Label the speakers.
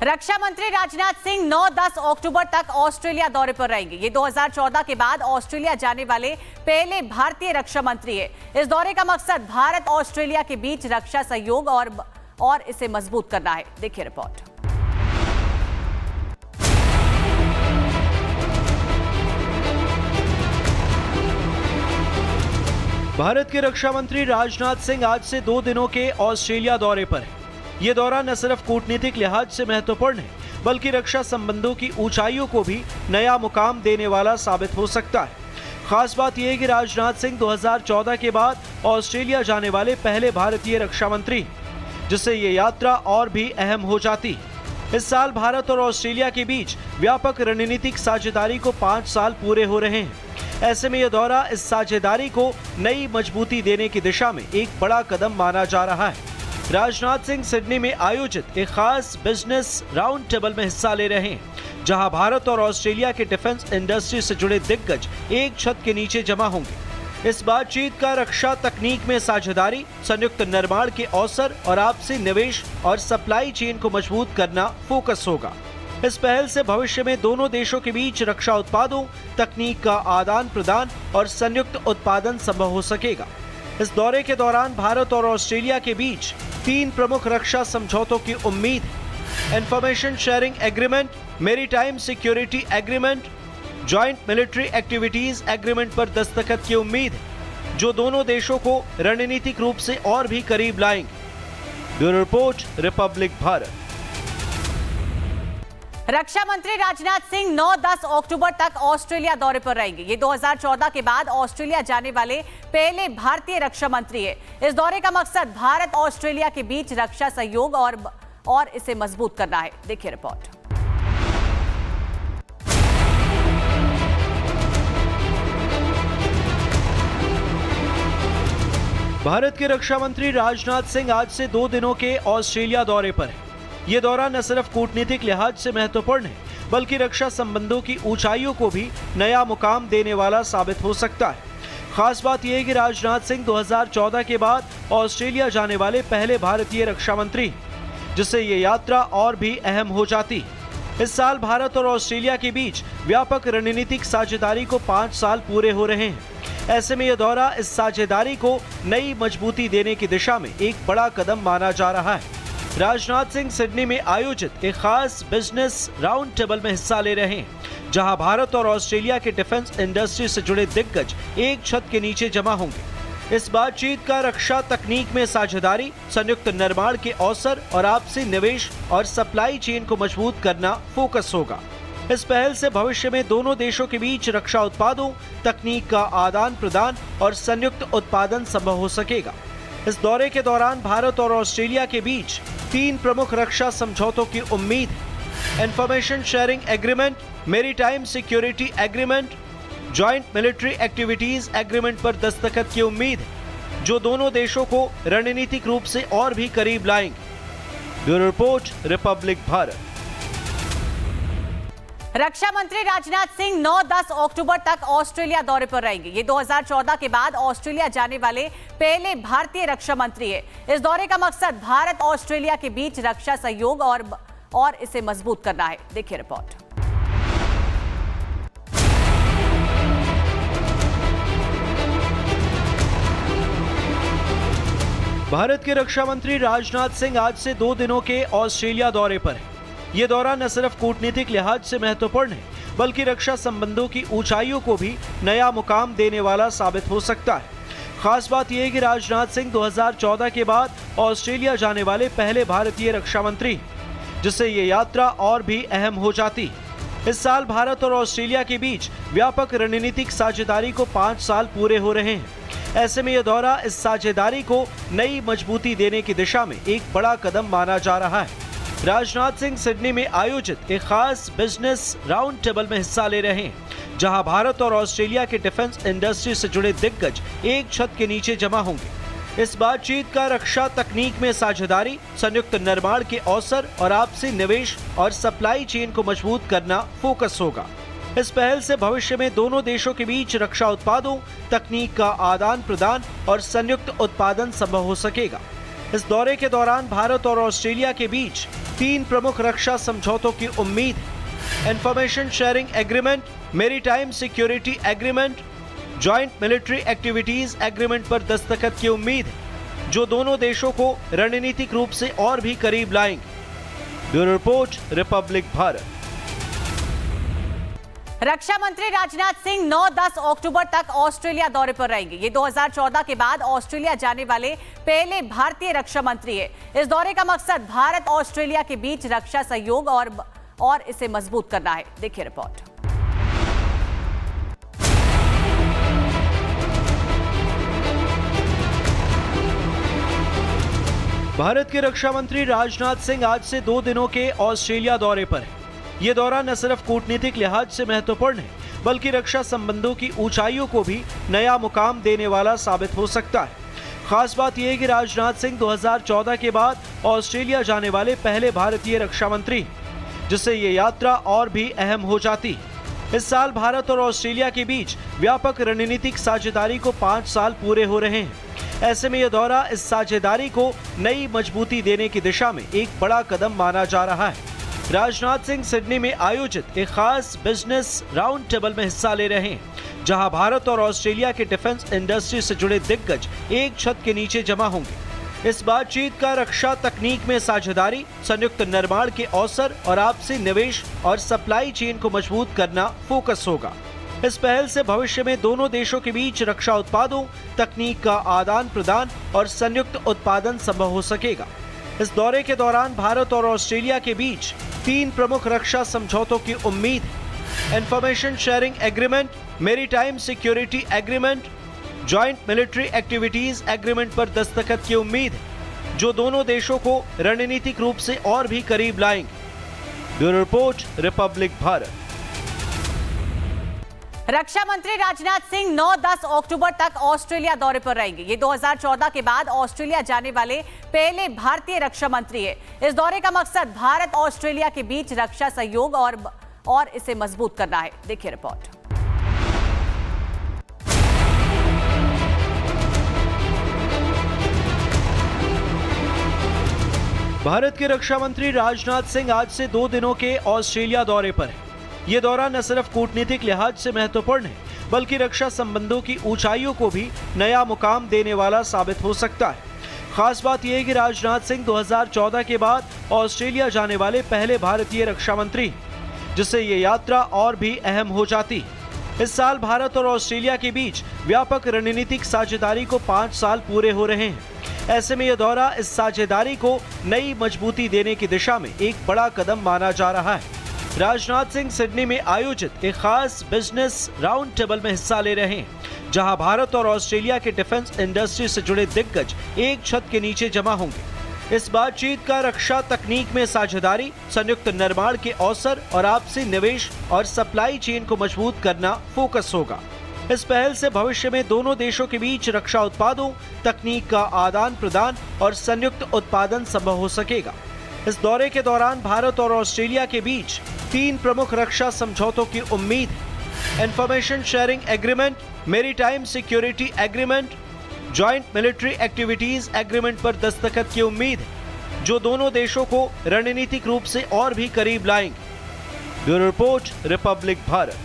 Speaker 1: रक्षा मंत्री राजनाथ सिंह 9-10 अक्टूबर तक ऑस्ट्रेलिया दौरे पर रहेंगे। ये 2014 के बाद ऑस्ट्रेलिया जाने वाले पहले भारतीय रक्षा मंत्री है। इस दौरे का मकसद भारत ऑस्ट्रेलिया के बीच रक्षा सहयोग और इसे मजबूत करना है। देखिए रिपोर्ट।
Speaker 2: भारत के रक्षा मंत्री राजनाथ सिंह आज से 2 दिनों के ऑस्ट्रेलिया दौरे पर है। ये दौरा न सिर्फ कूटनीतिक लिहाज से महत्वपूर्ण है, बल्कि रक्षा संबंधों की ऊंचाइयों को भी नया मुकाम देने वाला साबित हो सकता है। खास बात यह है कि राजनाथ सिंह 2014 के बाद ऑस्ट्रेलिया जाने वाले पहले भारतीय रक्षा मंत्री, जिससे ये यात्रा और भी अहम हो जाती। इस साल भारत और ऑस्ट्रेलिया के बीच व्यापक रणनीतिक साझेदारी को 5 साल पूरे हो रहे हैं। ऐसे में यह दौरा इस साझेदारी को नई मजबूती देने की दिशा में एक बड़ा कदम माना जा रहा है। राजनाथ सिंह सिडनी में आयोजित एक खास बिजनेस राउंड टेबल में हिस्सा ले रहे हैं, जहां भारत और ऑस्ट्रेलिया के डिफेंस इंडस्ट्री से जुड़े दिग्गज एक छत के नीचे जमा होंगे। इस बातचीत का रक्षा तकनीक में साझेदारी, संयुक्त निर्माण के अवसर और आपसी निवेश और सप्लाई चेन को मजबूत करना फोकस होगा। इस पहल से भविष्य में दोनों देशों के बीच रक्षा उत्पादों, तकनीक का आदान प्रदान और संयुक्त उत्पादन संभव हो सकेगा। इस दौरे के दौरान भारत और ऑस्ट्रेलिया के बीच 3 प्रमुख रक्षा समझौतों की उम्मीद है। Information sharing agreement, maritime security agreement, joint military activities agreement पर दस्तखत की उम्मीद है, जो दोनों देशों को रणनीतिक रूप से और भी करीब लाएंगे। Bureau report, Republic Bharat.
Speaker 1: रक्षा मंत्री राजनाथ सिंह 9-10 अक्टूबर तक ऑस्ट्रेलिया दौरे पर रहेंगे। ये 2014 के बाद ऑस्ट्रेलिया जाने वाले पहले भारतीय रक्षा मंत्री है। इस दौरे का मकसद भारत ऑस्ट्रेलिया के बीच रक्षा सहयोग और इसे मजबूत करना है। देखिए रिपोर्ट।
Speaker 2: भारत के रक्षा मंत्री राजनाथ सिंह आज से 2 दिनों के ऑस्ट्रेलिया दौरे पर है। ये दौरा न सिर्फ कूटनीतिक लिहाज से महत्वपूर्ण है, बल्कि रक्षा संबंधों की ऊंचाइयों को भी नया मुकाम देने वाला साबित हो सकता है। खास बात यह है कि राजनाथ सिंह 2014 के बाद ऑस्ट्रेलिया जाने वाले पहले भारतीय रक्षा मंत्री, जिससे ये यात्रा और भी अहम हो जाती। इस साल भारत और ऑस्ट्रेलिया के बीच व्यापक रणनीतिक साझेदारी को 5 साल पूरे हो रहे हैं। ऐसे में यह दौरा इस साझेदारी को नई मजबूती देने की दिशा में एक बड़ा कदम माना जा रहा है। राजनाथ सिंह सिडनी में आयोजित एक खास बिजनेस राउंड टेबल में हिस्सा ले रहे हैं, जहां भारत और ऑस्ट्रेलिया के डिफेंस इंडस्ट्री से जुड़े दिग्गज एक छत के नीचे जमा होंगे। इस बातचीत का रक्षा तकनीक में साझेदारी, संयुक्त निर्माण के अवसर और आपसी निवेश और सप्लाई चेन को मजबूत करना फोकस होगा। इस पहल से भविष्य में दोनों देशों के बीच रक्षा उत्पादों, तकनीक का आदान प्रदान और संयुक्त उत्पादन संभव हो सकेगा। इस दौरे के दौरान भारत और ऑस्ट्रेलिया के बीच 3 प्रमुख रक्षा समझौतों की उम्मीद है। Information sharing agreement, maritime security agreement, joint military activities agreement पर दस्तखत की उम्मीद है, जो दोनों देशों को रणनीतिक रूप से और भी करीब लाएंगे। Bureau report, Republic Bharat.
Speaker 1: रक्षा मंत्री राजनाथ सिंह 9-10 अक्टूबर तक ऑस्ट्रेलिया दौरे पर रहेंगे। ये 2014 के बाद ऑस्ट्रेलिया जाने वाले पहले भारतीय रक्षा मंत्री है। इस दौरे का मकसद भारत ऑस्ट्रेलिया के बीच रक्षा सहयोग और इसे मजबूत करना है। देखिए रिपोर्ट।
Speaker 2: भारत के रक्षा मंत्री राजनाथ सिंह आज से 2 दिनों के ऑस्ट्रेलिया दौरे पर है। ये दौरा न सिर्फ कूटनीतिक लिहाज से महत्वपूर्ण है, बल्कि रक्षा संबंधों की ऊंचाइयों को भी नया मुकाम देने वाला साबित हो सकता है। खास बात यह है कि राजनाथ सिंह 2014 के बाद ऑस्ट्रेलिया जाने वाले पहले भारतीय रक्षा मंत्री, जिससे ये यात्रा और भी अहम हो जाती। इस साल भारत और ऑस्ट्रेलिया के बीच व्यापक रणनीतिक साझेदारी को 5 साल पूरे हो रहे हैं। ऐसे में यह दौरा इस साझेदारी को नई मजबूती देने की दिशा में एक बड़ा कदम माना जा रहा है। राजनाथ सिंह सिडनी में आयोजित एक खास बिजनेस राउंड टेबल में हिस्सा ले रहे हैं, जहां भारत और ऑस्ट्रेलिया के डिफेंस इंडस्ट्री से जुड़े दिग्गज एक छत के नीचे जमा होंगे। इस बातचीत का रक्षा तकनीक में साझेदारी, संयुक्त निर्माण के अवसर और आपसी निवेश और सप्लाई चेन को मजबूत करना फोकस होगा। इस पहल से भविष्य में दोनों देशों के बीच रक्षा उत्पादों, तकनीक का आदान प्रदान और संयुक्त उत्पादन संभव हो सकेगा। इस दौरे के दौरान भारत और ऑस्ट्रेलिया के बीच 3 प्रमुख रक्षा समझौतों की उम्मीद है। Information sharing agreement, maritime security agreement, joint military activities agreement पर दस्तखत की उम्मीद है, जो दोनों देशों को रणनीतिक रूप से और भी करीब लाएंगे। Bureau report, Republic Bharat.
Speaker 1: रक्षा मंत्री राजनाथ सिंह 9-10 अक्टूबर तक ऑस्ट्रेलिया दौरे पर रहेंगे। ये 2014 के बाद ऑस्ट्रेलिया जाने वाले पहले भारतीय रक्षा मंत्री है। इस दौरे का मकसद भारत ऑस्ट्रेलिया के बीच रक्षा सहयोग और इसे मजबूत करना है। देखिए रिपोर्ट।
Speaker 2: भारत के रक्षा मंत्री राजनाथ सिंह आज से 2 दिनों के ऑस्ट्रेलिया दौरे पर है। ये दौरा न सिर्फ कूटनीतिक लिहाज से महत्वपूर्ण है, बल्कि रक्षा संबंधों की ऊंचाइयों को भी नया मुकाम देने वाला साबित हो सकता है। खास बात यह है कि राजनाथ सिंह 2014 के बाद ऑस्ट्रेलिया जाने वाले पहले भारतीय रक्षा मंत्री हैं, जिससे ये यात्रा और भी अहम हो जाती है। इस साल भारत और ऑस्ट्रेलिया के बीच व्यापक रणनीतिक साझेदारी को 5 साल पूरे हो रहे हैं। ऐसे में यह दौरा इस साझेदारी को नई मजबूती देने की दिशा में एक बड़ा कदम माना जा रहा है। राजनाथ सिंह सिडनी में आयोजित एक खास बिजनेस राउंड टेबल में हिस्सा ले रहे हैं, जहां भारत और ऑस्ट्रेलिया के डिफेंस इंडस्ट्री से जुड़े दिग्गज एक छत के नीचे जमा होंगे। इस बातचीत का रक्षा तकनीक में साझेदारी, संयुक्त निर्माण के अवसर और आपसी निवेश और सप्लाई चेन को मजबूत करना फोकस होगा। इस पहल से भविष्य में दोनों देशों के बीच रक्षा उत्पादों, तकनीक का आदान प्रदान और संयुक्त उत्पादन संभव हो सकेगा। इस दौरे के दौरान भारत और ऑस्ट्रेलिया के बीच 3 प्रमुख रक्षा समझौतों की उम्मीद है। Information sharing agreement, maritime security agreement, joint military activities agreement पर दस्तखत की उम्मीद है, जो दोनों देशों को रणनीतिक रूप से और भी करीब लाएंगे। Bureau report, Republic Bharat.
Speaker 1: रक्षा मंत्री राजनाथ सिंह 9-10 अक्टूबर तक ऑस्ट्रेलिया दौरे पर रहेंगे। ये 2014 के बाद ऑस्ट्रेलिया जाने वाले पहले भारतीय रक्षा मंत्री है। इस दौरे का मकसद भारत ऑस्ट्रेलिया के बीच रक्षा सहयोग और इसे मजबूत करना है। देखिए रिपोर्ट।
Speaker 2: भारत के रक्षा मंत्री राजनाथ सिंह आज से 2 दिनों के ऑस्ट्रेलिया दौरे पर है। ये दौरा न सिर्फ कूटनीतिक लिहाज से महत्वपूर्ण है, बल्कि रक्षा संबंधों की ऊंचाइयों को भी नया मुकाम देने वाला साबित हो सकता है। खास बात यह है कि राजनाथ सिंह 2014 के बाद ऑस्ट्रेलिया जाने वाले पहले भारतीय रक्षा मंत्री हैं, जिससे ये यात्रा और भी अहम हो जाती है। इस साल भारत और ऑस्ट्रेलिया के बीच व्यापक रणनीतिक साझेदारी को 5 साल पूरे हो रहे हैं। ऐसे में यह दौरा इस साझेदारी को नई मजबूती देने की दिशा में एक बड़ा कदम माना जा रहा है। राजनाथ सिंह सिडनी में आयोजित एक खास बिजनेस राउंड टेबल में हिस्सा ले रहे हैं, जहां भारत और ऑस्ट्रेलिया के डिफेंस इंडस्ट्री से जुड़े दिग्गज एक छत के नीचे जमा होंगे। इस बातचीत का रक्षा तकनीक में साझेदारी, संयुक्त निर्माण के अवसर और आपसी निवेश और सप्लाई चेन को मजबूत करना फोकस होगा। इस पहल से भविष्य में दोनों देशों के बीच रक्षा उत्पादों, तकनीक का आदान प्रदान और संयुक्त उत्पादन संभव हो सकेगा। इस दौरे के दौरान भारत और ऑस्ट्रेलिया के बीच 3 प्रमुख रक्षा समझौतों की उम्मीद है। Information sharing agreement, maritime security agreement, joint military activities agreement पर दस्तखत की उम्मीद है, जो दोनों देशों को रणनीतिक रूप से और भी करीब लाएंगे। Bureau report, Republic Bharat.